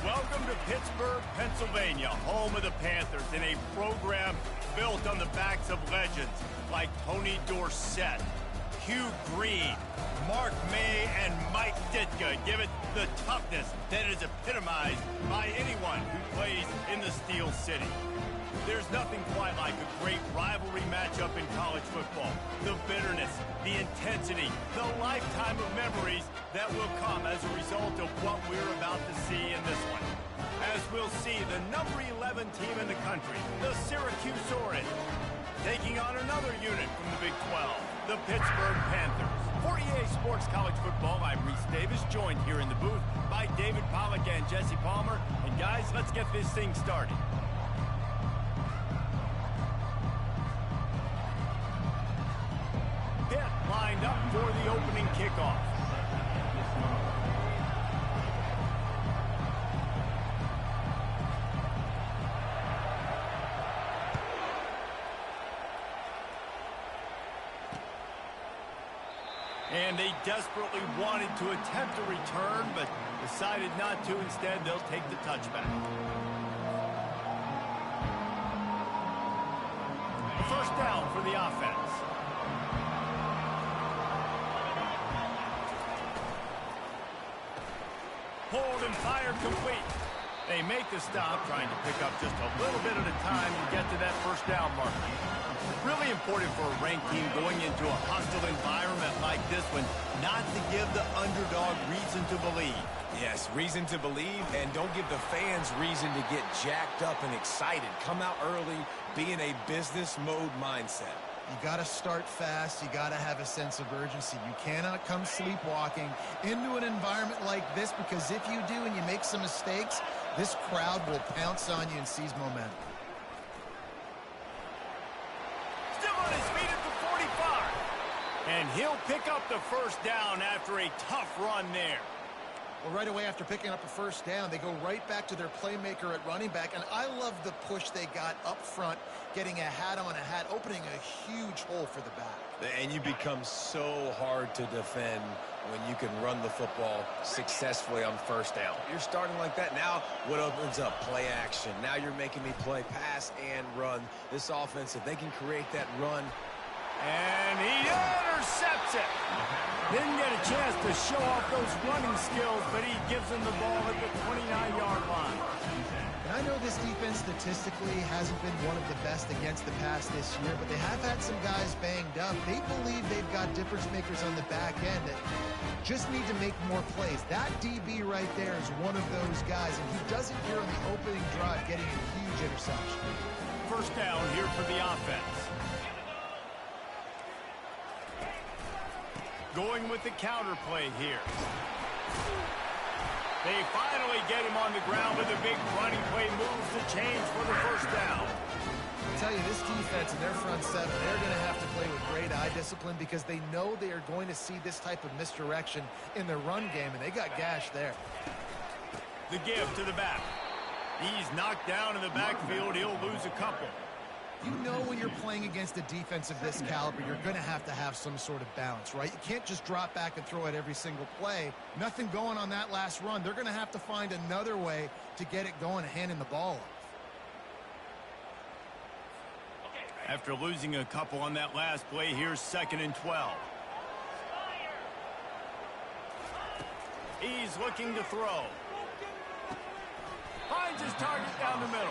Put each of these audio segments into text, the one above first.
Welcome to Pittsburgh, Pennsylvania, home of the Panthers, in a program built on the backs of legends like Tony Dorsett, Hugh Green, Mark May, and Mike Ditka. Give it the toughness that is epitomized by anyone who plays in the Steel City. There's nothing quite like a great rivalry matchup in college football. The bitterness, the intensity, the lifetime of memories that will come as a result of what we're about to see in this one. As we'll see, the number 11 team in the country, the Syracuse Orange, taking on another unit from the Big 12, the Pittsburgh Panthers. For EA Sports College Football, I'm Reese Davis, joined here in the booth by David Pollack and Jesse Palmer. And guys, let's get this thing started. Pitt lined up for the opening kickoff. And they desperately wanted to attempt a return, but decided not to. Instead, they'll take the touchback. A first down for the offense. Hold and fire complete. They make the stop, trying to pick up just a little bit at a time to get to that first down marker. Really important for a ranked team going into a hostile environment like this one, not to give the underdog reason to believe. Yes, reason to believe, and don't give the fans reason to get jacked up and excited. Come out early, be in a business mode mindset. You got to start fast. You got to have a sense of urgency. You cannot come sleepwalking into an environment like this, because if you do and you make some mistakes, this crowd will pounce on you and seize momentum. Still on his feet at the 45. And he'll pick up the first down after a tough run there. Well, right away after picking up a first down, they go right back to their playmaker at running back. And I love the push they got up front, getting a hat on a hat, opening a huge hole for the back. And you become so hard to defend when you can run the football successfully on first down. You're starting like that. Now what opens up? Play action. Now you're making me play pass and run. This offense, if they can create that run. And he intercepts it. Didn't get a chance to show off those running skills, but he gives him the ball at the 29-yard line. And I know this defense statistically hasn't been one of the best against the pass this year, but they have had some guys banged up. They believe they've got difference makers on the back end that just need to make more plays. That DB right there is one of those guys, and he does it here on the opening drive, getting a huge interception. First down here for the offense. Going with the counter play here. They finally get him on the ground, but the big running play moves the change for the first down. I tell you, this defense and their front seven, they're going to have to play with great eye discipline, because they know they are going to see this type of misdirection in their run game, and they got gashed there. The give to the back. He's knocked down in the backfield. He'll lose a couple. You know when you're playing against a defense of this caliber, you're going to have some sort of balance, right? You can't just drop back and throw it every single play. Nothing going on that last run. They're going to have to find another way to get it going, handing the ball off. After losing a couple on that last play, here's 2nd and 12. He's looking to throw. Finds his target down the middle.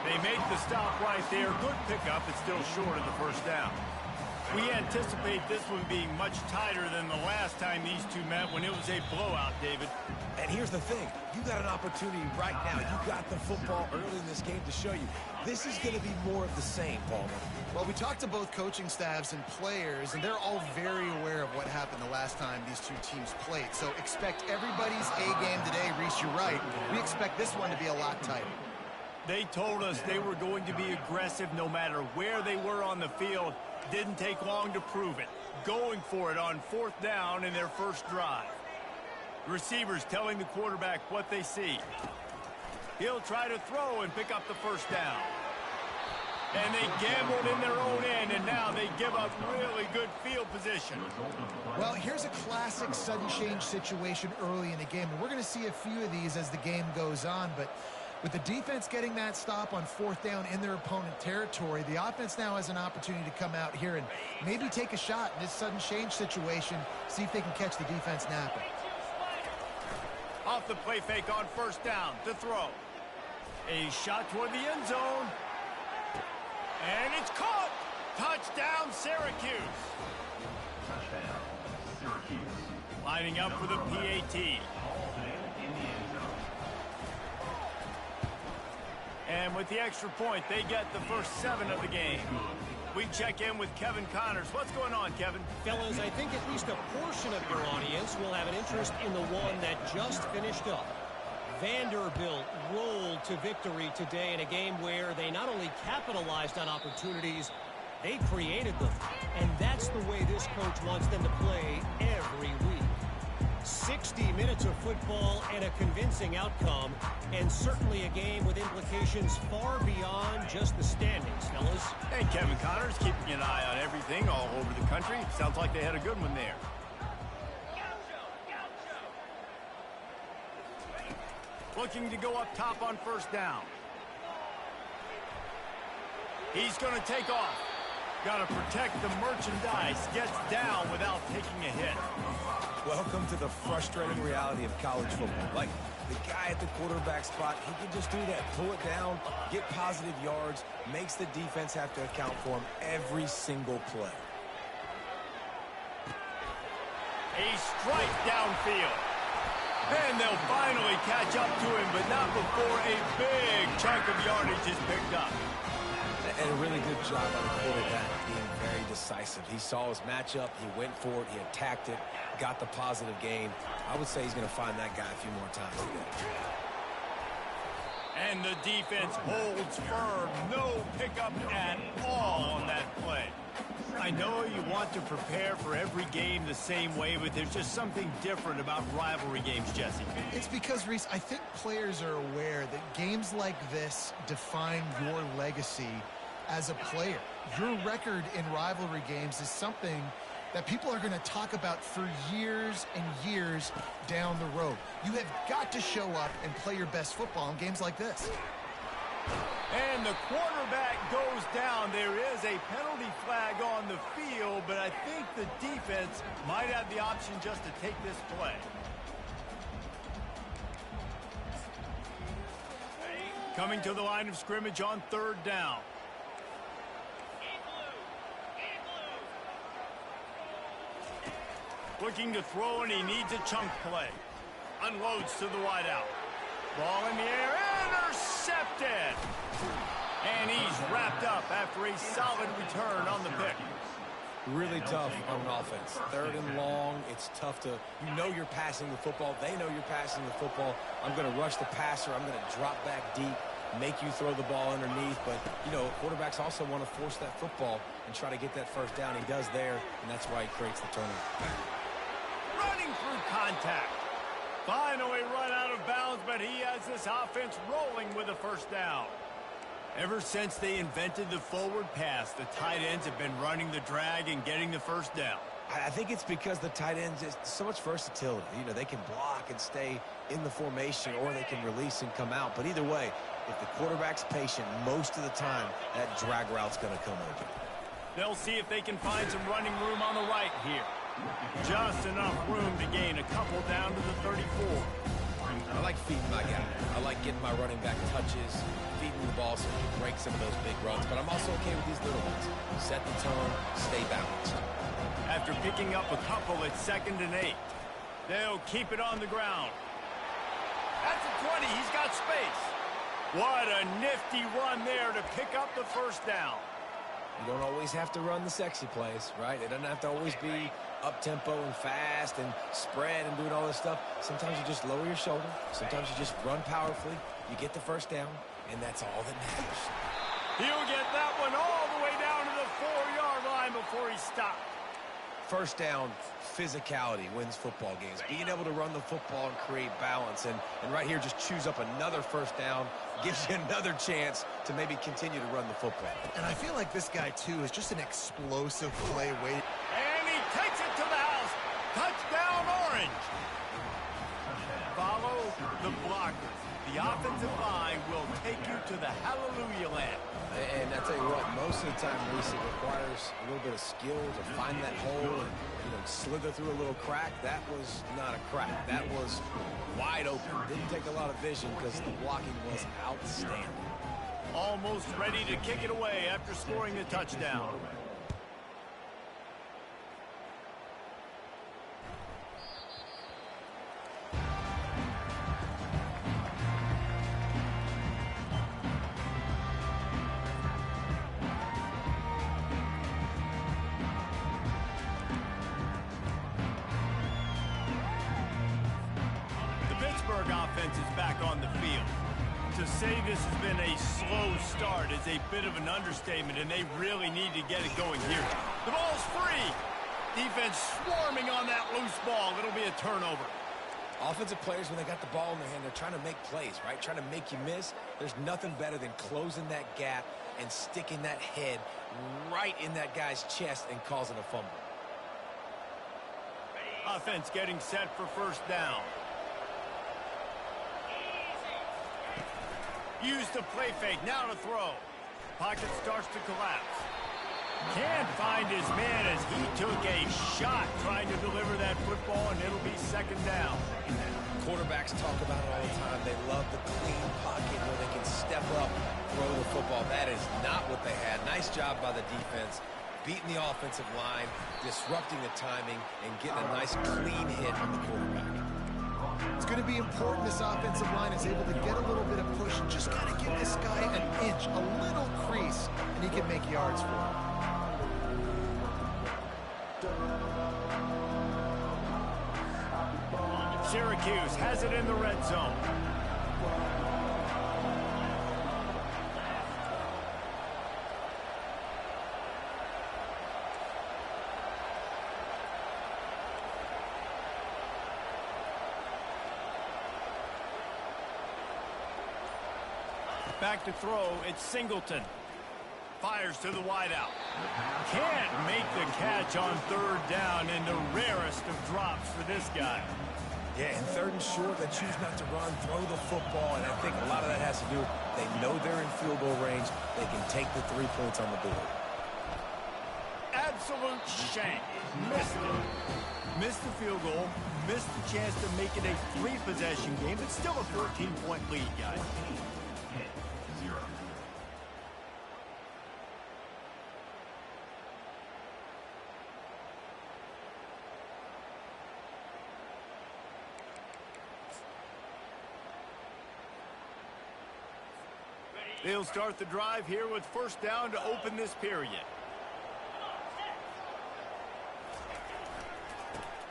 They make the stop right there. Good pickup. It's still short of the first down. We anticipate this one being much tighter than the last time these two met, when it was a blowout, David. And here's the thing. You got an opportunity right now. You got the football early in this game to show you. This is going to be more of the same, Palmer. Well, we talked to both coaching staffs and players, and they're all very aware of what happened the last time these two teams played. So expect everybody's A game today. Reese, you're right. We expect this one to be a lot tighter. They told us they were going to be aggressive no matter where they were on the field. Didn't take long to prove it. Going for it on 4th down in their first drive. Receivers telling the quarterback what they see. He'll try to throw and pick up the first down. And they gambled in their own end, and now they give up really good field position. Well, here's a classic sudden change situation early in the game, and we're going to see a few of these as the game goes on, but with the defense getting that stop on 4th down in their opponent territory, the offense now has an opportunity to come out here and maybe take a shot in this sudden change situation, see if they can catch the defense napping. Off the play fake on 1st down to throw. A shot toward the end zone. And it's caught. Touchdown, Syracuse. Touchdown, Syracuse. Lining up for the PAT. And with the extra point, they get the first 7 of the game. We check in with Kevin Connors. What's going on, Kevin? Fellas, I think at least a portion of your audience will have an interest in the one that just finished up. Vanderbilt rolled to victory today in a game where they not only capitalized on opportunities, they created them. And that's the way this coach wants them to play every week. 60 minutes of football and a convincing outcome, and certainly a game with implications far beyond just the standings, fellas. Hey, Kevin Connors, keeping an eye on everything all over the country. Sounds like they had a good one there. Looking to go up top on 1st down. He's going to take off. Got to protect the merchandise. Gets down without taking a hit. Welcome to the frustrating reality of college football. Like, the guy at the quarterback spot, he can just do that. Pull it down, get positive yards, makes the defense have to account for him every single play. A strike downfield. And they'll finally catch up to him, but not before a big chunk of yardage is picked up. And a really good job on the quarterback being very decisive. He saw his matchup, he went for it, he attacked it, got the positive gain. I would say he's going to find that guy a few more times today. And the defense holds firm. No pickup at all on that play. I know you want to prepare for every game the same way, but there's just something different about rivalry games, Jesse. It's because, Reese, I think players are aware that games like this define your legacy as a player. Your record in rivalry games is something that people are going to talk about for years and years down the road. You have got to show up and play your best football in games like this. And the quarterback goes down. There is a penalty flag on the field, but I think the defense might have the option just to take this play. Coming to the line of scrimmage on 3rd down. Looking to throw, and he needs a chunk play. Unloads to the wideout. Ball in the air, intercepted. And he's wrapped up after a solid return on the pick. Really tough on offense. 3rd and long, it's tough to, you know you're passing the football. They know you're passing the football. I'm going to rush the passer. I'm going to drop back deep, make you throw the ball underneath. But, you know, quarterbacks also want to force that football and try to get that 1st down. He does there, and that's why he creates the turnover. Running through contact. Finally run out of bounds, but he has this offense rolling with a 1st down. Ever since they invented the forward pass, the tight ends have been running the drag and getting the 1st down. I think it's because the tight ends is so much versatility. You know, they can block and stay in the formation, or they can release and come out. But either way, if the quarterback's patient, most of the time, that drag route's going to come open. They'll see if they can find some running room on the right here. Just enough room to gain a couple down to the 34. I like feeding my guy. I like getting my running back touches, feeding the ball so he can break some of those big runs. But I'm also okay with these little ones. Set the tone, stay balanced. After picking up a couple at 2nd and 8, they'll keep it on the ground. That's a 20. He's got space. What a nifty run there to pick up the 1st down. You don't always have to run the sexy plays, right? It doesn't have to always be up-tempo and fast and spread and doing all this stuff. Sometimes you just lower your shoulder. Sometimes you just run powerfully. You get the 1st down, and that's all that matters. He'll get that one all the way down to the 4-yard line before he stopped. First down, physicality wins football games. Being able to run the football and create balance. And right here, just choose up another first down, gives you another chance to maybe continue to run the football. And I feel like this guy, too, is just an explosive play waiting. And he takes it to the house. Touchdown, Orange. Follow the blockers. The offensive line will take you to the hallelujah land. And I tell you what, most of the time, Reese, it requires a little bit of skill to find that hole and, slither through a little crack. That was not a crack. That was wide open. Didn't take a lot of vision because the blocking was outstanding. Almost ready to kick it away after scoring the touchdown. Offense is back on the field. To say this has been a slow start is a bit of an understatement, and they really need to get it going here. The ball's free. Defense swarming on that loose ball. It'll be a turnover. Offensive players, when they got the ball in their hand, they're trying to make plays, right? Trying to make you miss. There's nothing better than closing that gap and sticking that head right in that guy's chest and causing a fumble. Offense getting set for first down. Use the play fake, now to throw. Pocket starts to collapse. Can't find his man as he took a shot trying to deliver that football, and it'll be second down. Quarterbacks talk about it all the time. They love the clean pocket where they can step up, throw the football. That is not what they had. Nice job by the defense, beating the offensive line, disrupting the timing, and getting a nice clean hit on the quarterback. It's going to be important this offensive line is able to get a little bit of push. Just got to give this guy an inch, a little crease, and he can make yards for him. Syracuse has it in the red zone. Back to throw, it's Singleton. Fires to the wideout. Can't make the catch on third down, and the rarest of drops for this guy. Yeah, and third and short, they choose not to run, throw the football, and I think a lot of that has to do with they know they're in field goal range. They can take the 3 points on the board. Absolute shank. Missed it. Missed the field goal, missed the chance to make it a 3-possession game, but still a 14-point lead, guys. They'll start the drive here with first down to open this period.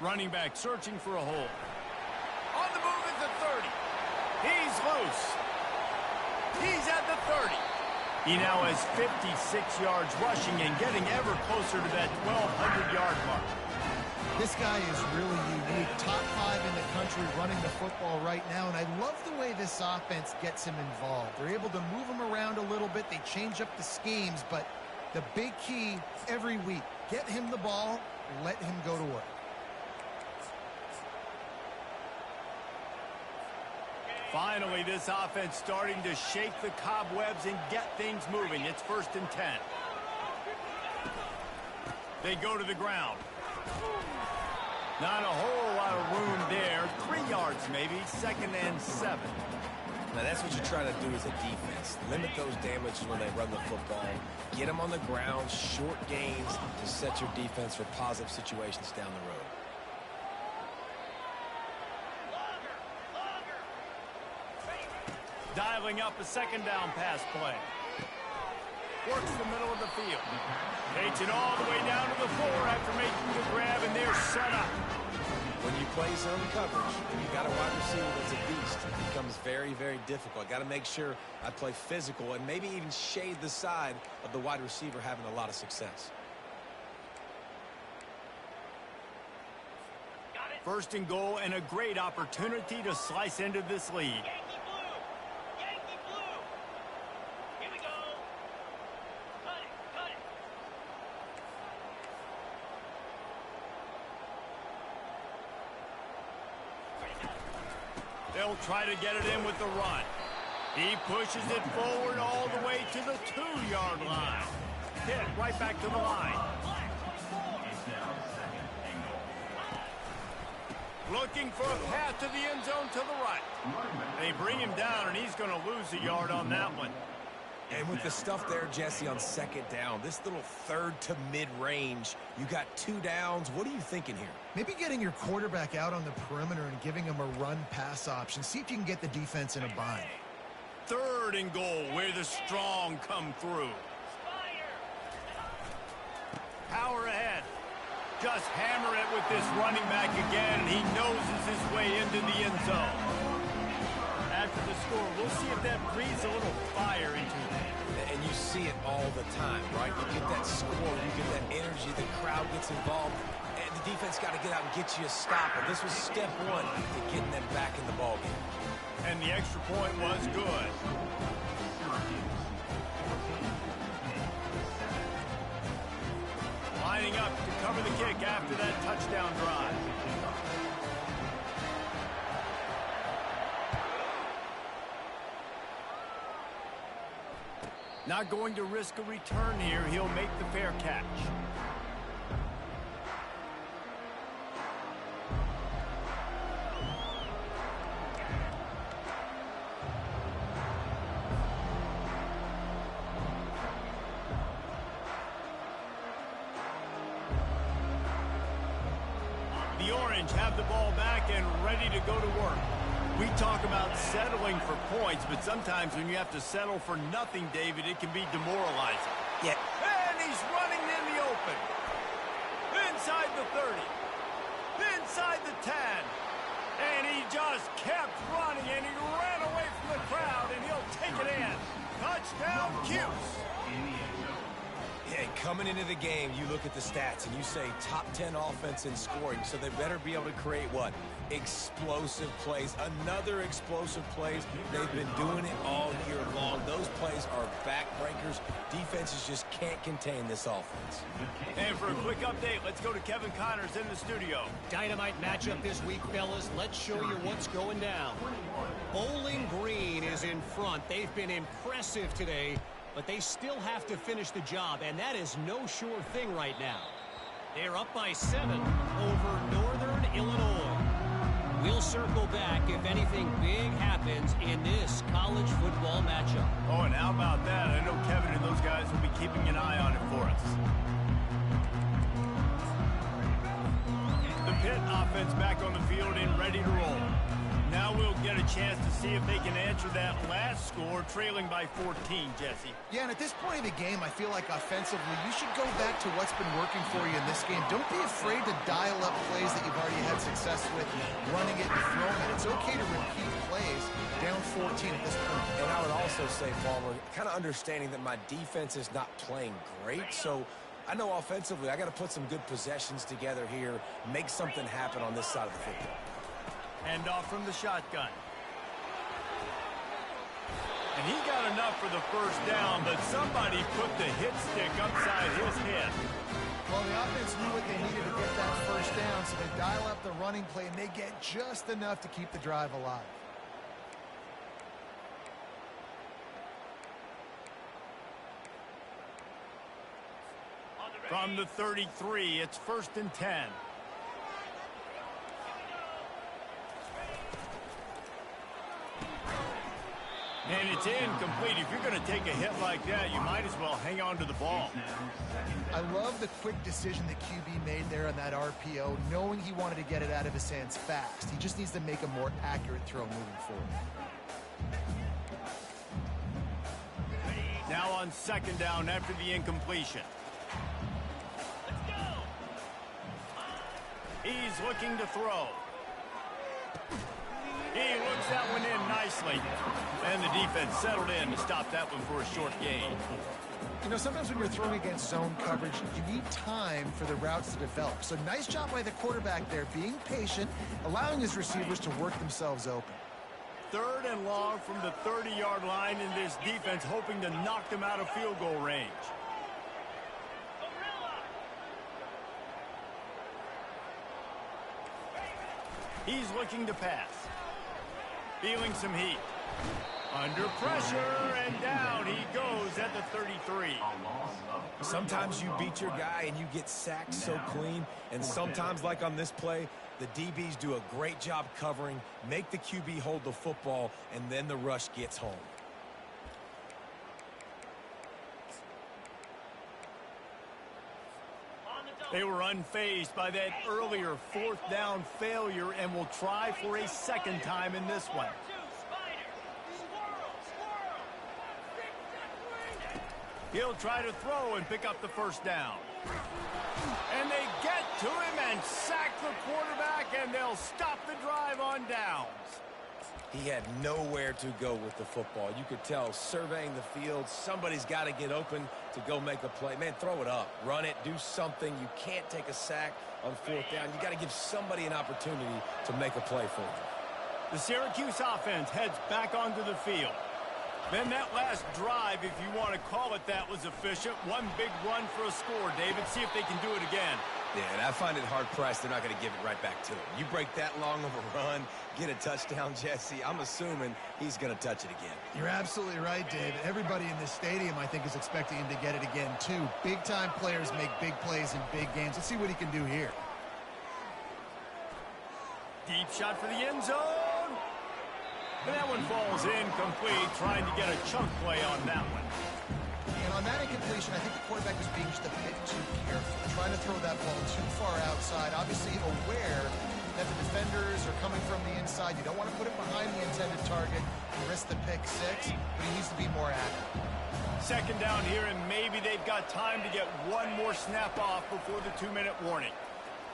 Running back searching for a hole. On the move at the 30. He's loose. He's at the 30. He now has 56 yards rushing and getting ever closer to that 1,200-yard mark. This guy is really unique. Top 5 in the country running the football right now, and I love the way this offense gets him involved. They're able to move him around a little bit. They change up the schemes, but the big key every week, get him the ball, let him go to work. Finally, this offense starting to shake the cobwebs and get things moving. It's 1st and 10. They go to the ground. Not a whole lot of room there. 3 yards maybe, 2nd and 7. Now that's what you're trying to do as a defense. Limit those damages when they run the football. Get them on the ground, short gains to set your defense for positive situations down the road. Dialing up a 2nd down pass play. Works the middle of the field. Takes it all the way down to the floor after making the grab, and they're set up. When you play zone coverage, and you got a wide receiver that's a beast, it becomes very, very difficult. Got to make sure I play physical and maybe even shade the side of the wide receiver having a lot of success. First and goal and a great opportunity to slice into this lead. Yankee blue! Yankee blue! Here we go! Cut it! Cut it! They'll try to get it in with the run. He pushes it forward all the way to the 2-yard line. Hit right back to the line. It's now second and goal. Looking for a path to the end zone to the right. They bring him down, and he's going to lose a yard on that one. And with the stuff there, Jesse, on second down, this little third to mid-range, you got 2 downs. What are you thinking here? Maybe getting your quarterback out on the perimeter and giving him a run-pass option. See if you can get the defense in a bind. Third and goal, where the strong come through. Power ahead. Just hammer it with this running back again, and he noses his way into the end zone. After the score, we'll see if that breathes a little fire into it. And you see it all the time, right? You get that score, you get that energy, the crowd gets involved, and the defense got to get out and get you a stop. And this was step one to getting them back in the ballgame. And the extra point was good. Lining up to cover the kick after that touchdown drive. Not going to risk a return here. He'll make the fair catch. The Orange have the ball back and ready to go to work. We talk about settling for points, but sometimes when you have to settle for nothing, David, it can be demoralizing. Yeah. And he's running in the open. Inside the 30. Inside the 10. And he just kept running, and he ran away from the crowd, and he'll take it in. Touchdown, Cuse. Yeah, coming into the game, you look at the stats and you say top 10 offense in scoring, so they better be able to create what? Explosive plays. Another explosive plays. They've been doing it all year long. Those plays are backbreakers. Defenses just can't contain this offense. And for a quick update, let's go to Kevin Connors in the studio. Dynamite matchup this week, fellas. Let's show you what's going down. Bowling Green is in front. They've been impressive today, but they still have to finish the job, and that is no sure thing right now. They're up by 7 over Northern Illinois. We'll circle back if anything big happens in this college football matchup. Oh, and how about that? I know Kevin and those guys will be keeping an eye on it for us. The Pitt offense back on the field and ready to roll. Now we'll get a chance to see if they can answer that last score, trailing by 14, Jesse. Yeah, and at this point in the game, I feel like offensively, you should go back to what's been working for you in this game. Don't be afraid to dial up plays that you've already had success with, running it and throwing it. It's okay to repeat plays down 14 at this point. And I would also say, Palmer, kind of understanding that my defense is not playing great, so I know offensively I got to put some good possessions together here, make something happen on this side of the football. Hand off from the shotgun. And he got enough for the first down, but somebody put the hit stick upside his head. Well, the offense knew what they needed to get that first down, so they dial up the running play, and they get just enough to keep the drive alive. From the 33, it's 1st and 10. And it's incomplete. If you're going to take a hit like that, you might as well hang on to the ball. I love the quick decision that QB made there on that RPO, knowing he wanted to get it out of his hands fast. He just needs to make a more accurate throw moving forward. Now on 2nd down after the incompletion. He's looking to throw. He looks that one in nicely. And the defense settled in to stop that one for a short gain. You know, sometimes when you're throwing against zone coverage, you need time for the routes to develop. So nice job by the quarterback there, being patient, allowing his receivers to work themselves open. 3rd and long from the 30-yard line, and this defense hoping to knock them out of field goal range. He's looking to pass. Feeling some heat. Under pressure, and down he goes at the 33. Sometimes you beat your guy and you get sacked so clean, and sometimes, like on this play, the DBs do a great job covering, make the QB hold the football, and then the rush gets home. They were unfazed by that earlier 4th down failure and will try for a second time in this one. He'll try to throw and pick up the 1st down. And they get to him and sack the quarterback, and they'll stop the drive on downs. He had nowhere to go with the football. You could tell, surveying the field, somebody's got to get open to go make a play. Man, throw it up, run it, do something. You can't take a sack on 4th down. You got to give somebody an opportunity to make a play for you. The Syracuse offense heads back onto the field. Then that last drive, if you want to call it that, was efficient. One big run for a score, David. See if they can do it again. Yeah, and I find it hard-pressed they're not going to give it right back to him. You break that long of a run, get a touchdown, Jesse, I'm assuming he's going to touch it again. You're absolutely right, David. Everybody in this stadium, I think, is expecting him to get it again, too. Big-time players make big plays in big games. Let's see what he can do here. Deep shot for the end zone. And that one falls incomplete, trying to get a chunk play on that one. And on that incompletion, I think the quarterback was being just a bit too careful, trying to throw that ball too far outside, obviously aware that the defenders are coming from the inside. You don't want to put it behind the intended target and risk the pick 6, but he needs to be more accurate. 2nd down here, and maybe they've got time to get one more snap off before the 2-minute warning.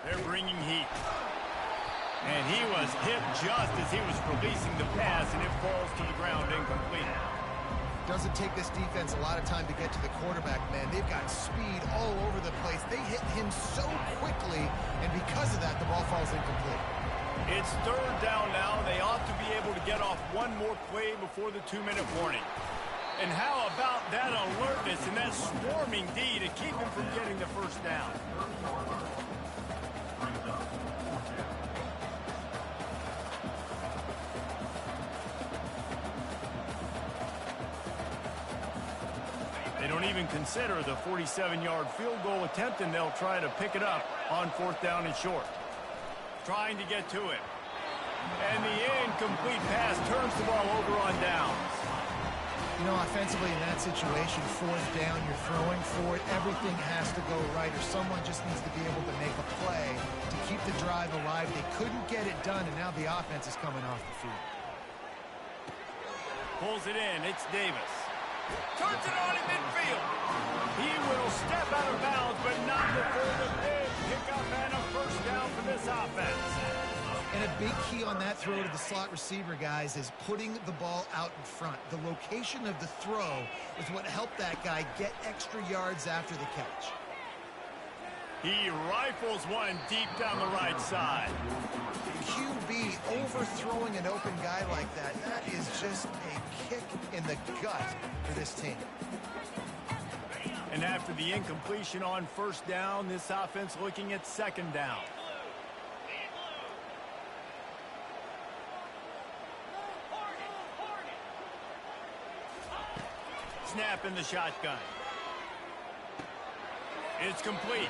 They're bringing heat. And he was hit just as he was releasing the pass, and it falls to the ground incomplete. Doesn't take this defense a lot of time to get to the quarterback, man. They've got speed all over the place. They hit him so quickly, and because of that, the ball falls incomplete. It's 3rd down now. They ought to be able to get off one more play before the 2-minute warning. And how about that alertness and that swarming D to keep him from getting the 1st down? They don't even consider the 47-yard field goal attempt, and they'll try to pick it up on 4th down and short. Trying to get to it. And the incomplete pass turns the ball over on downs. You know, offensively in that situation, 4th down, you're throwing for it. Everything has to go right, or someone just needs to be able to make a play to keep the drive alive. They couldn't get it done, and now the offense is coming off the field. Pulls it in. It's Davis. Turns it on in midfield. He will step out of bounds, but not before the big pickup and a 1st down for this offense. And a big key on that throw to the slot receiver, guys, is putting the ball out in front. The location of the throw is what helped that guy get extra yards after the catch. He rifles one deep down the right side. QB overthrowing an open guy like that, that is just a kick in the gut for this team. And after the incompletion on 1st down, this offense looking at 2nd down. Snap in the shotgun. It's complete.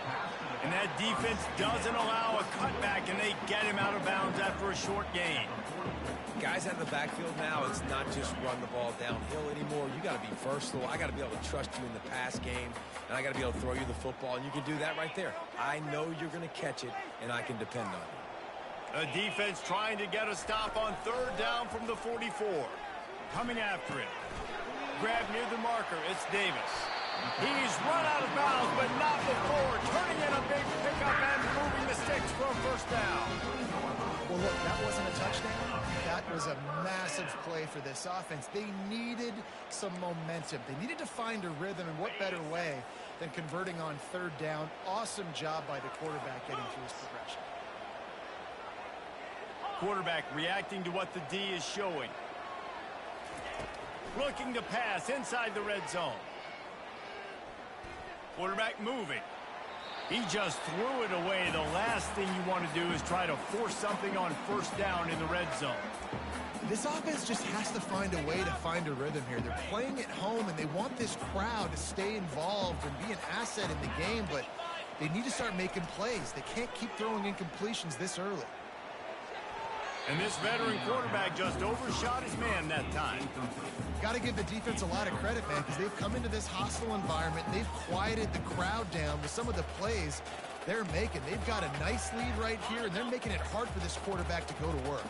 And that defense doesn't allow a cutback, and they get him out of bounds after a short gain. Guys out of the backfield now, it's not just run the ball downhill anymore. You got to be versatile. I got to be able to trust you in the pass game, and I got to be able to throw you the football, and you can do that right there. I know you're going to catch it, and I can depend on you. A defense trying to get a stop on 3rd down from the 44. Coming after it. Grab near the marker. It's Davis. He's run out of bounds, but not before. Turning in a big pickup and moving the sticks for a 1st down. Well, look, that wasn't a touchdown. That was a massive play play for this offense. They needed some momentum. They needed to find a rhythm, and what better way than converting on third down. Awesome job by the quarterback getting through his progression. Quarterback reacting to what the D is showing. Looking to pass inside the red zone. Quarterback moving. He just threw it away. The last thing you want to do is try to force something on first down in the red zone. This offense just has to find a way to find a rhythm here. They're playing at home, and they want this crowd to stay involved and be an asset in the game, but they need to start making plays. They can't keep throwing incompletions this early. And this veteran quarterback just overshot his man that time. Got to give the defense a lot of credit, man, because they've come into this hostile environment. They've quieted the crowd down with some of the plays they're making. They've got a nice lead right here, and they're making it hard for this quarterback to go to work.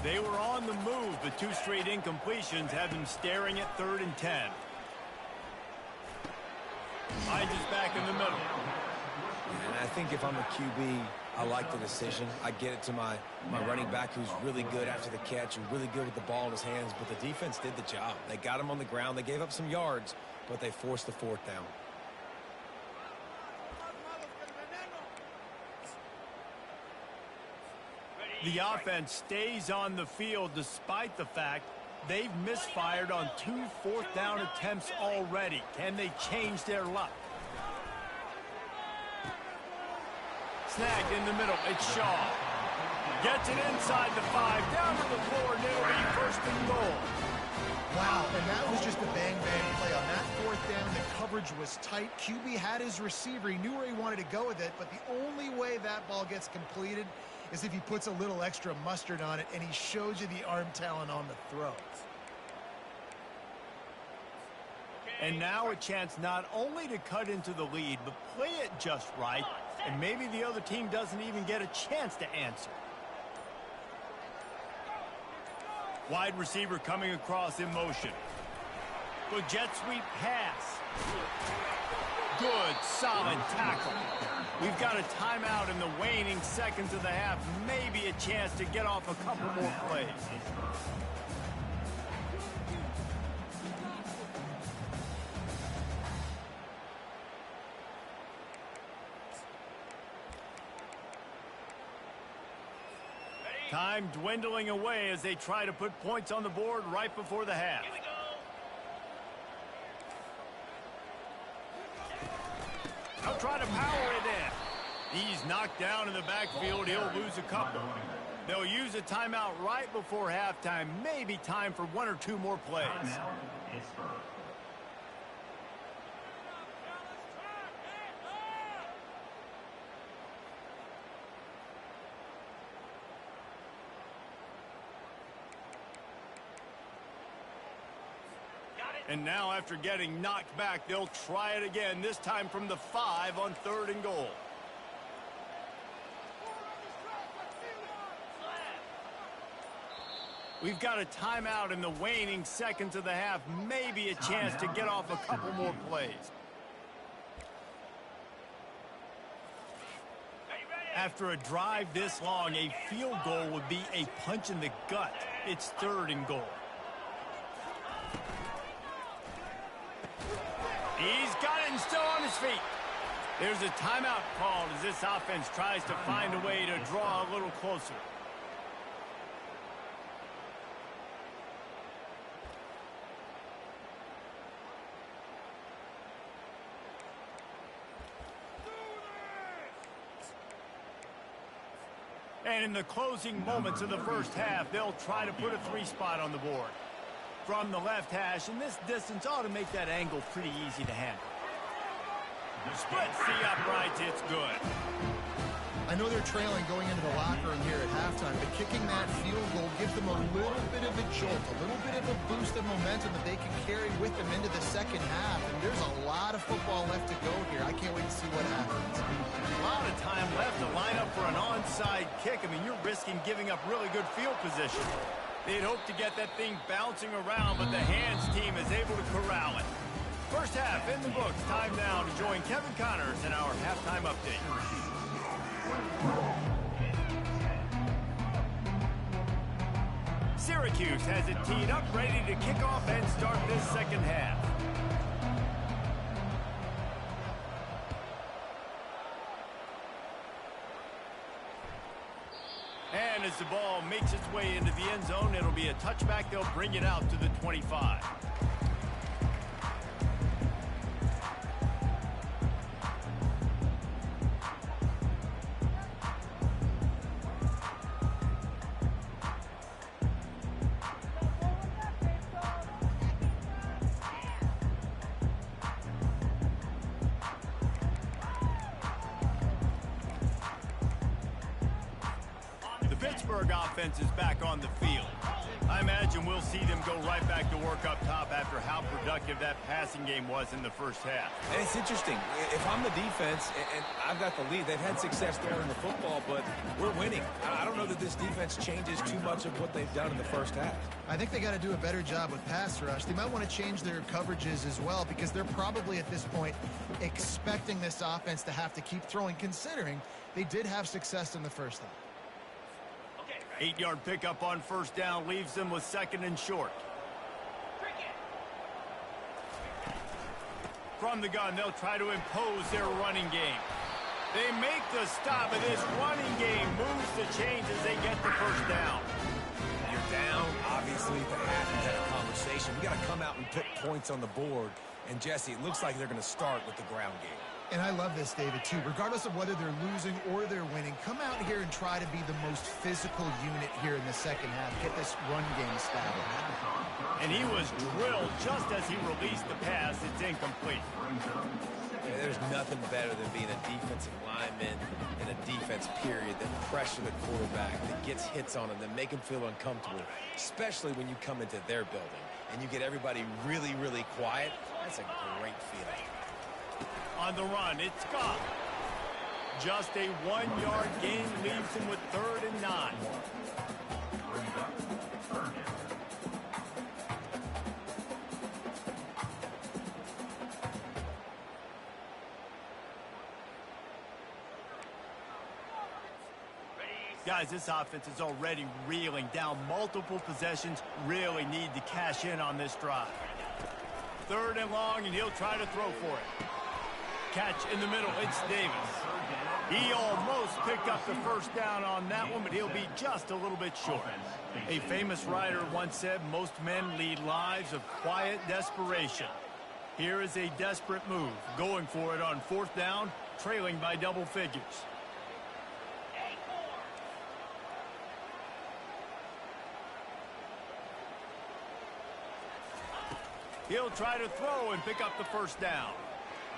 They were on the move, but 2 straight incompletions have them staring at 3rd and 10. Hines is back in the middle. And I think if I'm a QB, I like the decision. I get it to my running back, who's really good after the catch and really good with the ball in his hands, but the defense did the job. They got him on the ground. They gave up some yards, but they forced the 4th down. The offense stays on the field despite the fact they've misfired on 2 4th down attempts already. Can they change their luck? Snagged in the middle. It's Shaw. Gets it inside the 5. Down to the floor, and it'll be 1st and goal. Wow, and that was just a bang-bang play. On that 4th down, the coverage was tight. QB had his receiver. He knew where he wanted to go with it, but the only way that ball gets completed is if he puts a little extra mustard on it, and he shows you the arm talent on the throw. And now a chance not only to cut into the lead, but play it just right, and maybe the other team doesn't even get a chance to answer. Wide receiver coming across in motion. Good jet sweep pass. Good, solid tackle. We've got a timeout in the waning seconds of the half. Maybe a chance to get off a couple more plays. Time dwindling away as they try to put points on the board right before the half. Here we go. They'll try to power it in. He's knocked down in the backfield. He'll lose a couple. They'll use a timeout right before halftime. Maybe time for 1 or 2 more plays. And now, after getting knocked back, they'll try it again, this time from the 5 on 3rd and goal. We've got a timeout in the waning seconds of the half. Maybe a chance to get off a couple more plays. After a drive this long, a field goal would be a punch in the gut. It's 3rd and goal. He's got it and still on his feet. There's a timeout called as this offense tries to find a way to draw a little closer. And in the closing moments of the first half, they'll try to put a 3 spot on the board. From the left hash, and this distance ought to make that angle pretty easy to handle. Splits the uprights, it's good. I know they're trailing going into the locker room here at halftime, but kicking that field goal gives them a little bit of a jolt, a little bit of a boost of momentum that they can carry with them into the second half. And there's a lot of football left to go here. I can't wait to see what happens. A lot of time left to line up for an onside kick. I mean, you're risking giving up really good field position. They'd hope to get that thing bouncing around, but the hands team is able to corral it. First half in the books. Time now to join Kevin Connors in our halftime update. Syracuse has it teed up, ready to kick off and start this second half. And as the ball makes its way into the end zone, it'll be a touchback. They'll bring it out to the 25. Pittsburgh offense is back on the field. I imagine we'll see them go right back to work up top after how productive that passing game was in the first half. And it's interesting. If I'm the defense and I've got the lead, they've had success throwing the football, but we're winning. I don't know that this defense changes too much of what they've done in the first half. I think they got to do a better job with pass rush. They might want to change their coverages as well because they're probably at this point expecting this offense to have to keep throwing, considering they did have success in the first half. 8-yard pickup on first down leaves them with second and short. From the gun, they'll try to impose their running game. They make the stop, and this running game moves the chains as they get the first down. You're down, obviously, at the half. You've had a conversation. We got to come out and put points on the board. And, Jesse, it looks like they're going to start with the ground game. And I love this, David, too. Regardless of whether they're losing or they're winning, come out here and try to be the most physical unit here in the second half. Get this run game started. And he was drilled just as he released the pass. It's incomplete. There's nothing better than being a defensive lineman in a defense period that pressure the quarterback, that gets hits on him, that make him feel uncomfortable, especially when you come into their building and you get everybody really, really quiet. That's a great feeling. On the run, it's Ncaa. Just a 1-yard gain leaves him with 3rd and 9. Guys, this offense is already reeling down multiple possessions. Really need to cash in on this drive. 3rd and long, and he'll try to throw for it. Catch in the middle, it's Davis. He almost picked up the first down on that one, but he'll be just a little bit short. A famous writer once said, most men lead lives of quiet desperation. Here is a desperate move, going for it on 4th down, trailing by double figures. He'll try to throw and pick up the first down.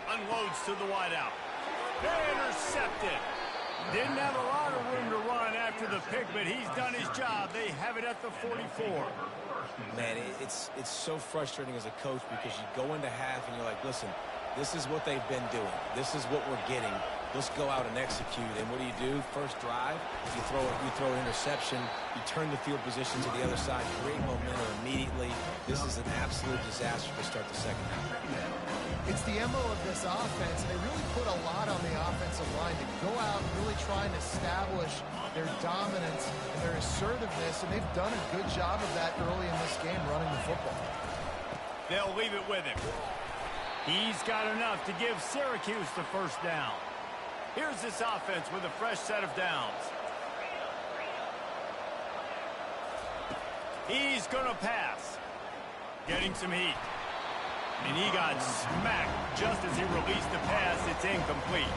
Unloads to the wideout. Intercepted. Didn't have a lot of room to run after the pick, but he's done his job. They have it at the 44. Man, it's so frustrating as a coach because you go into half and you're like, listen, this is what they've been doing. This is what we're getting. Let's go out and execute. And what do? First drive, you throw an interception, you turn the field position to the other side, create momentum immediately. This is an absolute disaster to start the second half. It's the MO of this offense, and they really put a lot on the offensive line to go out and really try and establish their dominance and their assertiveness, and they've done a good job of that early in this game running the football. They'll leave it with him. He's got enough to give Syracuse the first down. Here's this offense with a fresh set of downs. He's going to pass. Getting some heat. And he got smacked just as he released the pass. It's incomplete.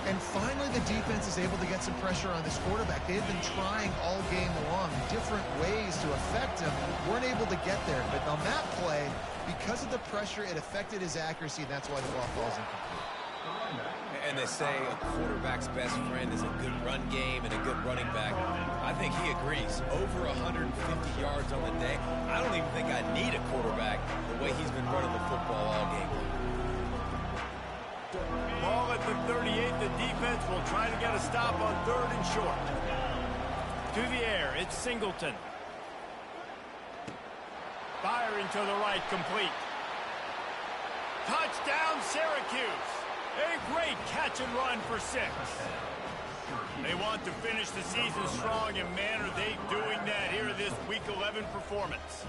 And finally, the defense is able to get some pressure on this quarterback. They've been trying all game long different ways to affect him. Weren't able to get there. But on that play, because of the pressure, it affected his accuracy. That's why the ball falls incomplete. And they say a quarterback's best friend is a good run game and a good running back. I think he agrees. Over 150 yards on the day. I don't even think I need a quarterback the way he's been running the football all game. Ball at the 38. The defense will try to get a stop on 3rd and short. To the air, it's Singleton. Firing to the right, complete. Touchdown, Syracuse. A great catch and run for 6. They want to finish the season strong, and man, are they doing that here in this Week 11 performance.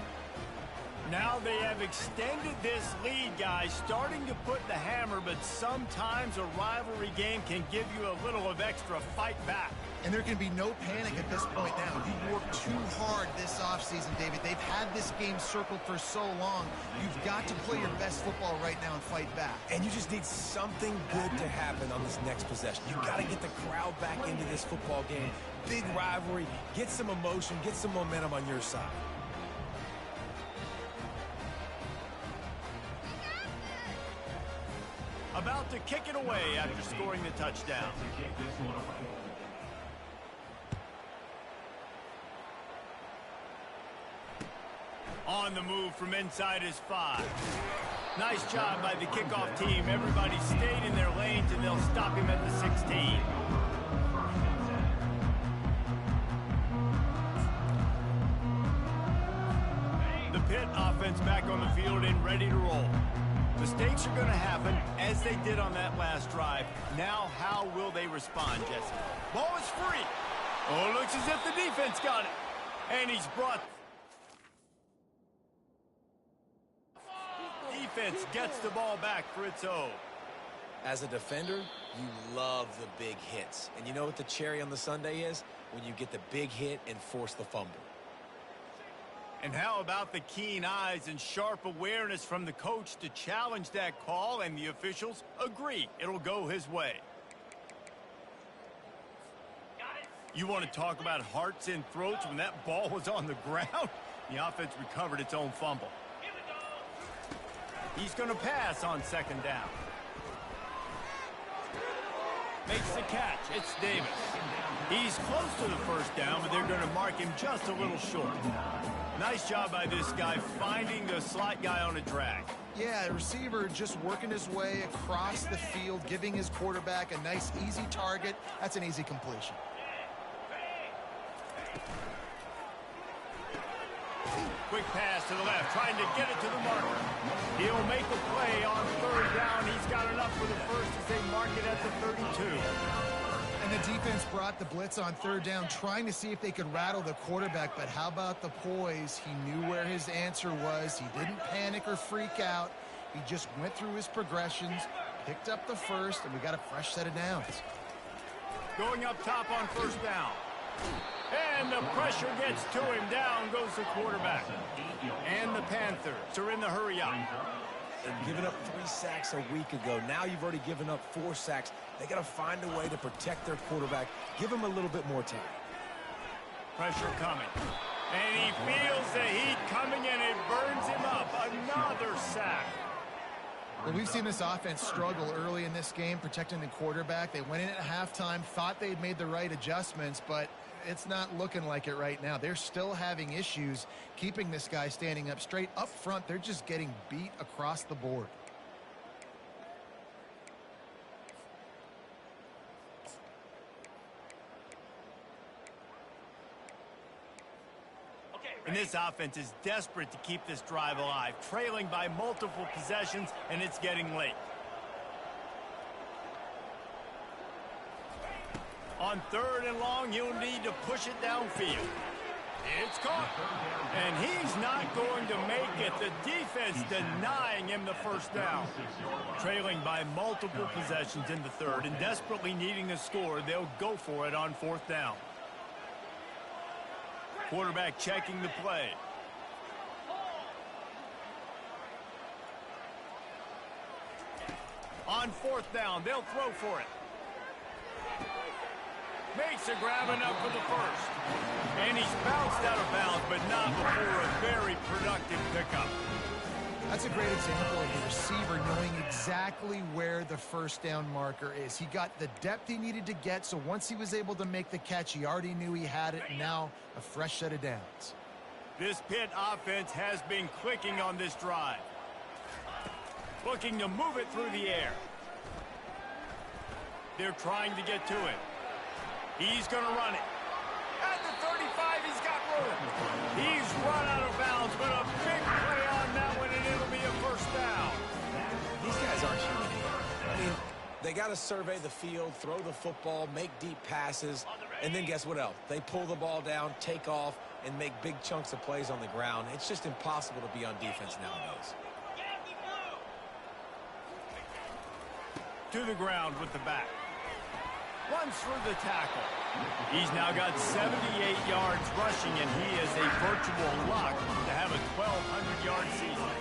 Now they have extended this lead, guys, starting to put the hammer, but sometimes a rivalry game can give you a little of extra fight back. And there can be no panic at this point now. You've worked too hard this offseason, David. They've had this game circled for so long. You've got to play your best football right now and fight back. And you just need something good to happen on this next possession. You got to get the crowd back into this football game. Big rivalry. Get some emotion. Get some momentum on your side. About to kick it away after scoring the touchdown. On the move from inside his 5. Nice job by the kickoff team. Everybody stayed in their lanes, and they'll stop him at the 16. The Pitt offense back on the field and ready to roll. Mistakes are going to happen, as they did on that last drive. Now, how will they respond, Jesse? Ball is free. Oh, looks as if the defense got it. And he's brought... Defense gets the ball back for its own. As a defender, you love the big hits. And you know what the cherry on the sundae is? When you get the big hit and force the fumble. And how about the keen eyes and sharp awareness from the coach to challenge that call, and the officials agree it'll go his way. You want to talk about hearts and throats when that ball was on the ground? The offense recovered its own fumble. He's going to pass on second down. Makes the catch. It's Davis. He's close to the first down, but they're going to mark him just a little short. Nice job by this guy finding the slot guy on a drag. Yeah, a receiver just working his way across the field, giving his quarterback a nice, easy target. That's an easy completion. Quick pass to the left, trying to get it to the marker. He'll make a play on third down. He's got enough for the first as they mark it at the 32. And the defense brought the blitz on third down, trying to see if they could rattle the quarterback. But how about the poise? He knew where his answer was. He didn't panic or freak out. He just went through his progressions, picked up the first, and we got a fresh set of downs. Going up top on first down. And the pressure gets to him. Down goes the quarterback. And the Panthers are in the hurry up. They've given up 3 sacks a week ago. Now you've already given up 4 sacks. They got to find a way to protect their quarterback. Give him a little bit more time. Pressure coming. And he feels the heat coming, and it burns him up. Another sack. Well, we've seen this offense struggle early in this game, protecting the quarterback. They went in at halftime, thought they'd made the right adjustments, but it's not looking like it right now. They're still having issues keeping this guy standing up straight. Up front, they're just getting beat across the board. And this offense is desperate to keep this drive alive, trailing by multiple possessions, and it's getting late. On third and long, he'll need to push it downfield. It's caught. And he's not going to make it. The defense denying him the first down. Trailing by multiple possessions in the third and desperately needing a score, they'll go for it on fourth down. Quarterback checking the play. On fourth down, they'll throw for it. Makes a grab enough for the first. And he's bounced out of bounds, but not before a very productive pickup. That's a great example of a receiver knowing exactly where the first down marker is. He got the depth he needed to get, so once he was able to make the catch, he already knew he had it, and now a fresh set of downs. This Pitt offense has been clicking on this drive. Looking to move it through the air. They're trying to get to it. He's going to run it. At the 35, he's got room. He's run out of bounds, but a big play on that one, and it'll be a first down. These guys aren't human. I mean, They got to survey the field, throw the football, make deep passes, and then guess what else? They pull the ball down, take off, and make big chunks of plays on the ground. It's just impossible to be on defense nowadays. To the ground with the back. Runs for the tackle. He's now got 78 yards rushing, and he is a virtual lock to have a 1,200-yard season.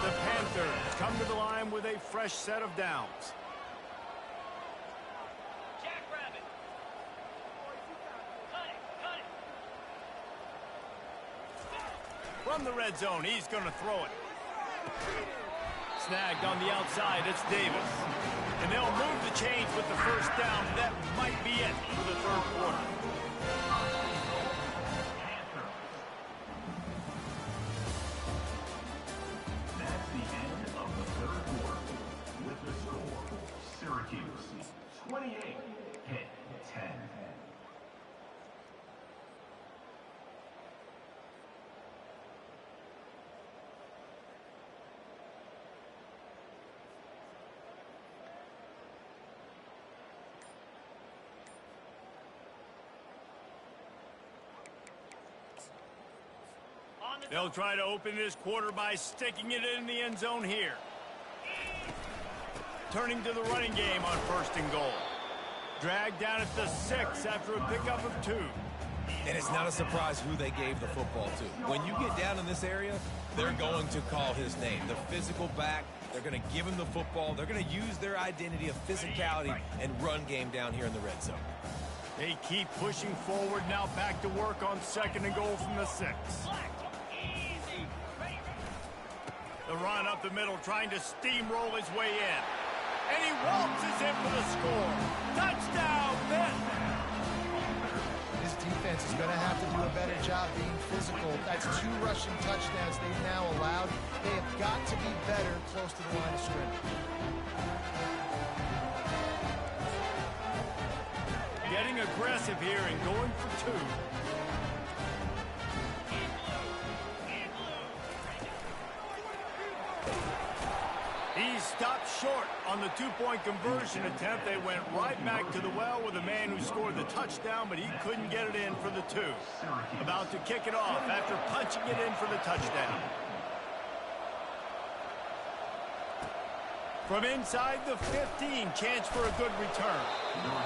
The Panthers come to the line with a fresh set of downs. Jackrabbit. Cut it. From the red zone, he's going to throw it. Snagged on the outside, it's Davis. And they'll move the chains with the first down. That might be it for the third quarter. That's the end of the third quarter. With the score, Syracuse 28, Pitt 10. They'll try to open this quarter by sticking it in the end zone here. Turning to the running game on 1st and goal. Dragged down at the 6 after a pickup of 2. And it's not a surprise who they gave the football to. When you get down in this area, they're going to call his name. The physical back, they're going to give him the football. They're going to use their identity of physicality and run game down here in the red zone. They keep pushing forward, now back to work on 2nd and goal from the 6. The run up the middle, trying to steamroll his way in. And he waltzes in for the score. Touchdown, Pitt! This defense is going to have to do a better job being physical. That's 2 rushing touchdowns they've now allowed. They have got to be better close to the line of scrimmage. Getting aggressive here and going for 2. He stopped short on the 2-point conversion attempt. They went right back to the well with the man who scored the touchdown, but he couldn't get it in for the 2. About to kick it off after punching it in for the touchdown. From inside the 15, chance for a good return.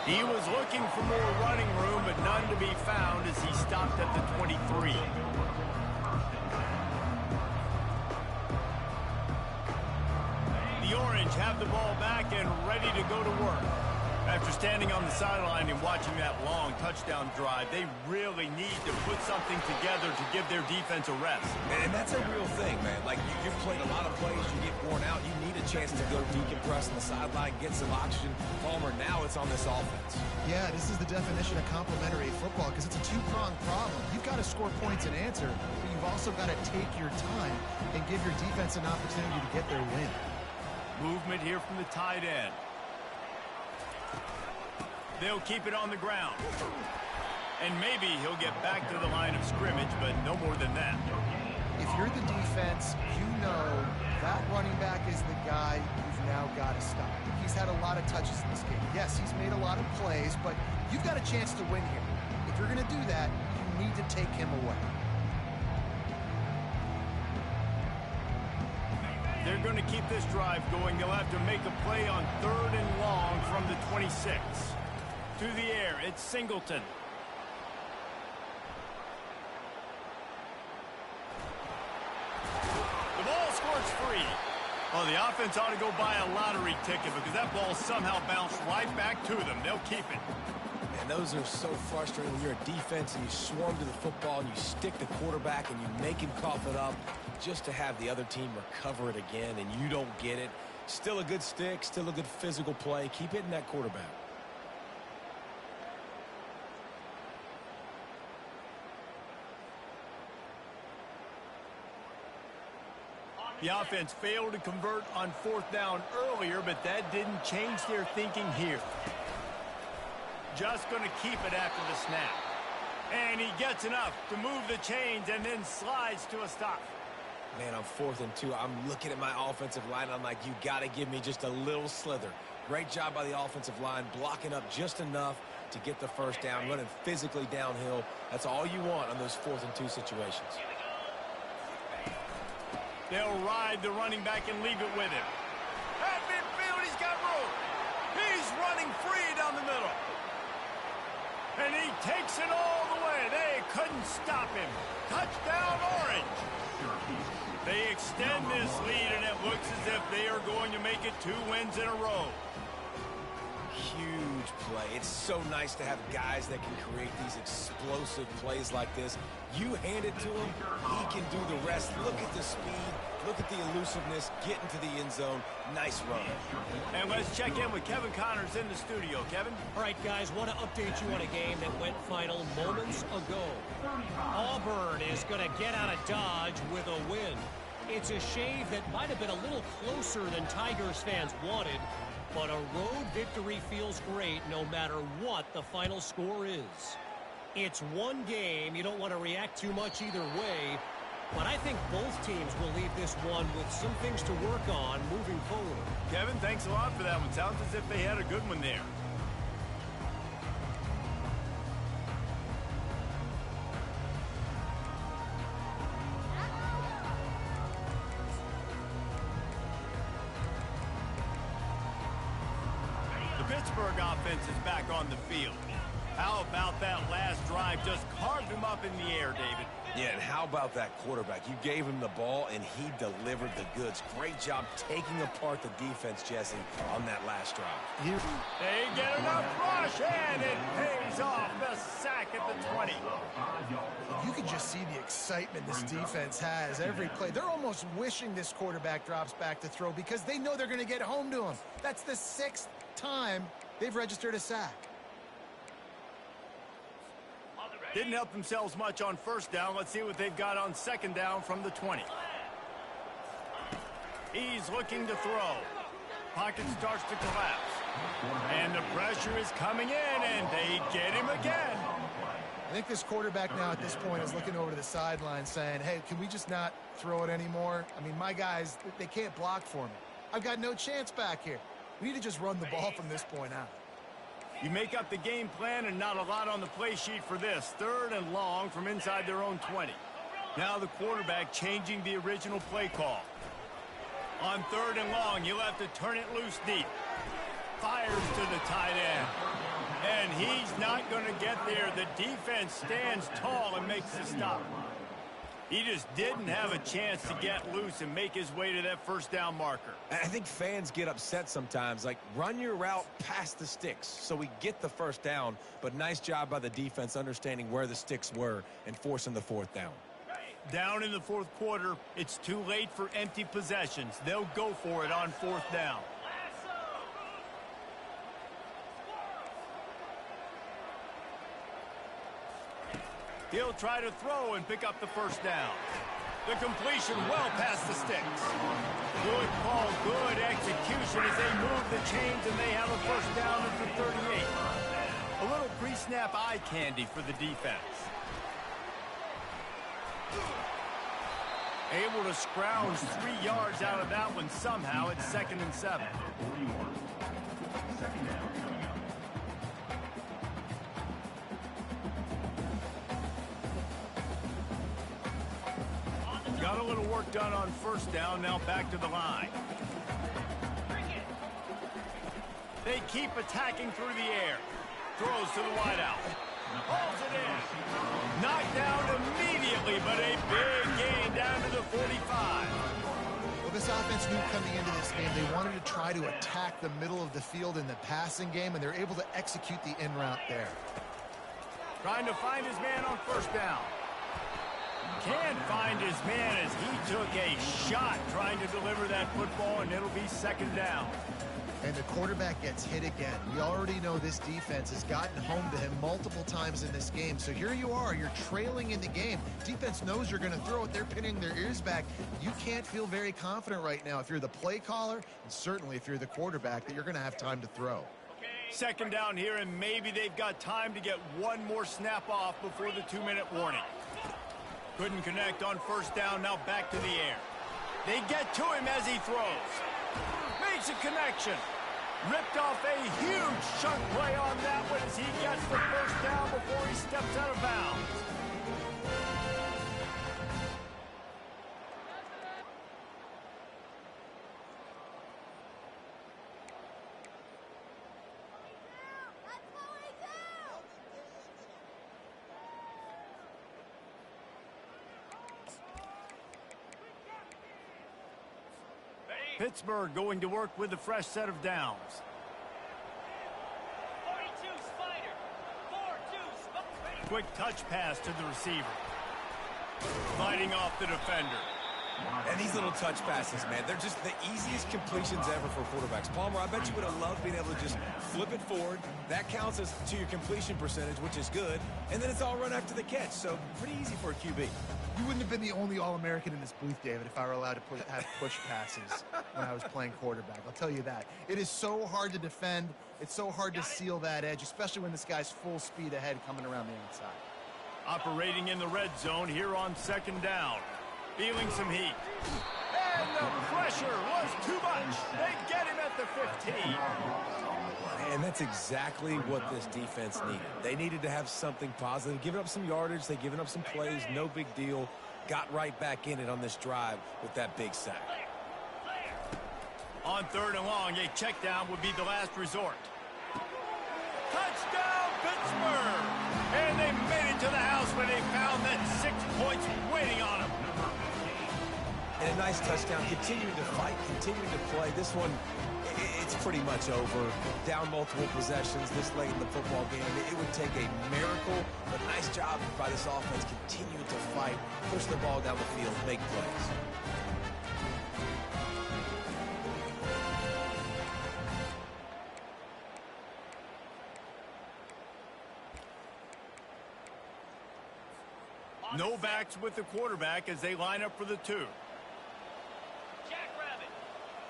He was looking for more running room, but none to be found as he stopped at the 23. The Orange have the ball back and ready to go to work. After standing on the sideline and watching that long touchdown drive, they really need to put something together to give their defense a rest. And that's a real thing, man. Like, you've played a lot of plays, you get worn out, you need a chance to go decompress on the sideline, get some oxygen. Palmer, now it's on this offense. Yeah, this is the definition of complementary football because it's a 2-pronged problem. You've got to score points and answer, but you've also got to take your time and give your defense an opportunity to get their win. Movement here from the tight end. They'll keep it on the ground. And maybe he'll get back to the line of scrimmage, but no more than that. If you're the defense, you know that running back is the guy you've now got to stop. He's had a lot of touches in this game. Yes, he's made a lot of plays, but you've got a chance to win here. If you're going to do that, you need to take him away. They're going to keep this drive going. They'll have to make a play on 3rd and long from the 26. To the air, it's Singleton. The ball squirts free. Oh, the offense ought to go buy a lottery ticket because that ball somehow bounced right back to them. They'll keep it. And those are so frustrating when you're a defense and you swarm to the football and you stick the quarterback and you make him cough it up just to have the other team recover it again and you don't get it. Still a good stick, still a good physical play. Keep hitting that quarterback. The offense failed to convert on 4th down earlier, but that didn't change their thinking here. Just going to keep it after the snap. And he gets enough to move the chains and then slides to a stop. Man, on 4th and 2, I'm looking at my offensive line. I'm like, you got to give me just a little slither. Great job by the offensive line, blocking up just enough to get the first down, running physically downhill. That's all you want on those 4th and 2 situations. They'll ride the running back and leave it with him. At midfield, he's got room. He's running free down the middle. And he takes it all the way. They couldn't stop him. Touchdown, Orange. They extend this lead, and it looks as if they are going to make it 2 wins in a row. Huge play. It's so nice to have guys that can create these explosive plays like this. You hand it to him, he can do the rest. Look at the speed. Look at the elusiveness. Get into the end zone. Nice run. And let's check in with Kevin Connors in the studio. Kevin? All right, guys, want to update you on a game that went final moments ago. Auburn is going to get out of Dodge with a win. It's a shave that might have been a little closer than Tigers fans wanted, but a road victory feels great no matter what the final score is. It's one game. You don't want to react too much either way, but I think both teams will leave this one with some things to work on moving forward. Kevin, thanks a lot for that one. Sounds as if they had a good one there. The Pittsburgh offense is back on the field. How about that last drive? Just carved him up in the air, David. Yeah, and how about that quarterback? You gave him the ball, and he delivered the goods. Great job taking apart the defense, Jesse, on that last drive. They get enough rush, and it pays off. The sack at the 20. You can just see the excitement this defense has every play. They're almost wishing this quarterback drops back to throw because they know they're going to get home to him. That's the 6th time they've registered a sack. Didn't help themselves much on first down. Let's see what they've got on second down from the 20. He's looking to throw. Pocket starts to collapse. And the pressure is coming in, and they get him again. I think this quarterback now at this point is looking over to the sideline saying, hey, can we just not throw it anymore? I mean, my guys, they can't block for me. I've got no chance back here. We need to just run the ball from this point out. You make up the game plan and not a lot on the play sheet for this. 3rd and long from inside their own 20. Now the quarterback changing the original play call. On 3rd and long, you'll have to turn it loose deep. Fires to the tight end. And he's not going to get there. The defense stands tall and makes the stop. He just didn't have a chance to get loose and make his way to that first down marker. I think fans get upset sometimes, like run your route past the sticks so we get the first down, but nice job by the defense understanding where the sticks were and forcing the 4th down. Down in the 4th quarter, it's too late for empty possessions. They'll go for it on 4th down. He'll try to throw and pick up the first down. The completion well past the sticks. Good call, good execution as they move the chains, and they have a first down at the 38. A little pre-snap eye candy for the defense. Able to scrounge 3 yards out of that one somehow. It's 2nd and 7. Second down coming up. Got a little work done on first down. Now back to the line. They keep attacking through the air. Throws to the wideout. Holds it in. Knocked down immediately, but a big gain down to the 45. Well, this offense knew coming into this game they wanted to try to attack the middle of the field in the passing game, and they're able to execute the in route there. Trying to find his man on first down. Can't find his man as he took a shot trying to deliver that football, and it'll be 2nd down. And the quarterback gets hit again. We already know this defense has gotten home to him multiple times in this game. So here you are, you're trailing in the game. Defense knows you're going to throw it. They're pinning their ears back. You can't feel very confident right now if you're the play caller, and certainly if you're the quarterback, that you're going to have time to throw. 2nd down here, and maybe they've got time to get one more snap off before the 2-minute warning. Couldn't connect on first down, now back to the air. They get to him as he throws. Makes a connection. Ripped off a huge chunk play on that one as he gets the first down before he steps out of bounds. Pittsburgh going to work with a fresh set of downs. 42 Spider. 4-2 Spider. Quick touch pass to the receiver. Fighting off the defender. And these little touch passes, man, they're just the easiest completions ever for quarterbacks. Palmer, I bet you would have loved being able to just flip it forward. That counts as to your completion percentage, which is good. And then it's all run after the catch, so pretty easy for a QB. You wouldn't have been the only All-American in this booth, David, if I were allowed to have push passes when I was playing quarterback. I'll tell you that. It is so hard to defend. It's so hard to seal that edge, especially when this guy's full speed ahead coming around the outside. Operating in the red zone here on second down. Feeling some heat. And the pressure was too much. They get him at the 15. And that's exactly what this defense needed. They needed to have something positive. Giving up some yardage, they've given up some plays, no big deal. Got right back in it on this drive with that big sack. On third and long, a check down would be the last resort. Touchdown, Pittsburgh! And they made it to the house when they found that 6 points waiting on them. And a nice touchdown, continuing to fight, continuing to play. This one, it's pretty much over. Down multiple possessions this late in the football game. It would take a miracle, but nice job by this offense continuing to fight, push the ball down the field, make plays. No backs with the quarterback as they line up for the 2. Jackrabbit.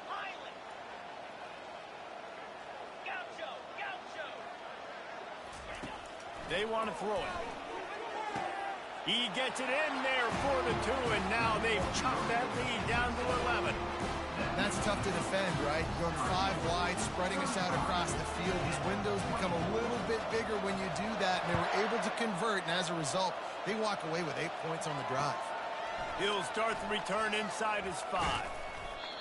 Highland. Gaucho. Gaucho. They want to throw it. He gets it in there for the 2, and now they've chopped that lead down to 11. That's tough to defend, right? You're going 5 wide, spreading us out across the field. These windows become a little bit bigger when you do that, and they were able to convert, and as a result, they walk away with 8 points on the drive. He'll start the return inside his 5.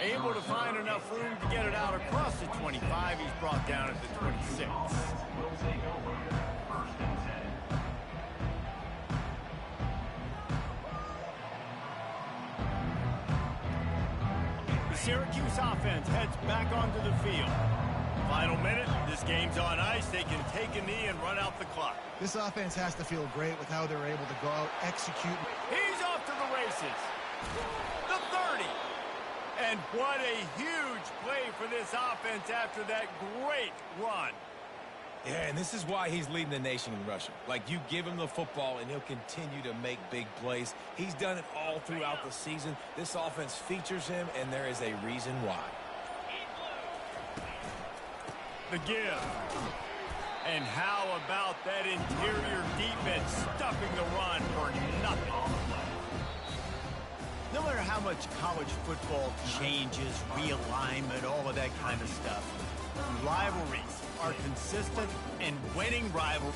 Able to find enough room to get it out across the 25. He's brought down at the 26. Will take over. First and 10. The Syracuse offense heads back onto the field. Final minute, this game's on ice. They can take a knee and run out the clock. This offense has to feel great with how they're able to go out, execute. He's off to the races. The 30. And what a huge play for this offense after that great run. Yeah, and this is why he's leading the nation in rushing. Like, you give him the football, and he'll continue to make big plays. He's done it all throughout the season. This offense features him, and there is a reason why. The give. And how about that interior defense stuffing the run for nothing? No matter how much college football changes, realignment, all of that kind of stuff, rivalries are consistent, and winning rivalries